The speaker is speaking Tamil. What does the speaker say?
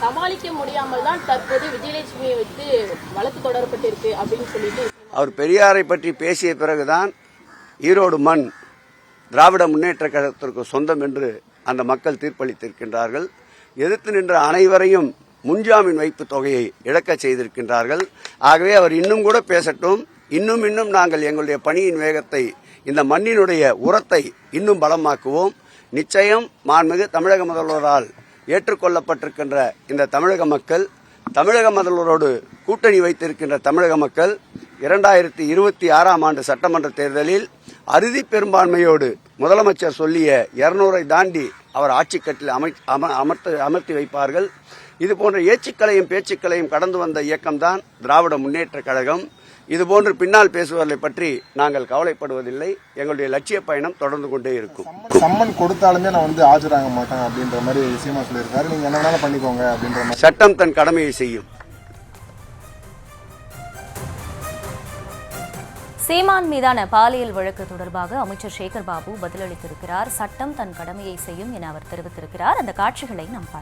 சமாளிக்க முடியாமல் தான் தற்போது விஜயலட்சுமியை வைத்து வழக்கு தொடரப்பட்டிருக்கு அப்படின்னு சொல்லிட்டு அவர் பெரியாரை பற்றி பேசிய பிறகுதான் ஈரோடு மண் திராவிட முன்னேற்ற கழகத்திற்கு சொந்தம் என்று அந்த மக்கள் தீர்ப்பளித்திருக்கின்றார்கள். எதிர்த்து நின்ற அனைவரையும் முன்ஜாமீன் வைப்பு தொகையை இழக்க செய்திருக்கின்றார்கள். ஆகவே அவர் இன்னும் கூட பேசட்டும். இன்னும் நாங்கள் எங்களுடைய பணியின் வேகத்தை, இந்த மண்ணினுடைய உரத்தை இன்னும் பலமாக்குவோம். நிச்சயம் மாண்புமிகு தமிழக முதல்வரால் ஏற்றுக்கொள்ளப்பட்டிருக்கின்ற இந்த தமிழக மக்கள், தமிழக முதல்வரோடு கூட்டணி வைத்திருக்கின்ற தமிழக மக்கள் 2026ஆம் ஆண்டு சட்டமன்ற தேர்தலில் அறுதி பெரும்பான்மையோடு முதலமைச்சர் சொல்லிய 200ஐ தாண்டி அவர் ஆட்சிக்கட்டில் அமர்த்தி வைப்பார்கள். இதுபோன்ற ஏச்சுக்களையும் பேச்சுக்களையும் கடந்து வந்த இயக்கம்தான் திராவிட முன்னேற்ற கழகம். இதுபோன்று பின்னால் பேசுவதை பற்றி நாங்கள் கவலைப்படுவதில்லை. எங்களுடைய லட்சிய பயணம் தொடர்ந்து கொண்டே இருக்கும். சம்மன் கொடுத்தாலுமே நான் ஆஜராக மாட்டேன் அப்படின்ற மாதிரி சீமா சொல்லியிருக்காரு. நீங்க என்ன வேணாலும் பண்ணிக்கோங்க அப்படின்ற மாதிரி. சட்டம் தன் கடமையை செய்யும். சீமான் மீதான பாலியல் வழக்கு தொடர்பாக அமைச்சர் சேகர் பாபு பதிலளித்திருக்கிறார். சட்டம் தன் கடமையை செய்யும் என அவர் தெரிவித்திருக்கிறார். அந்த காட்சிகளை நாம்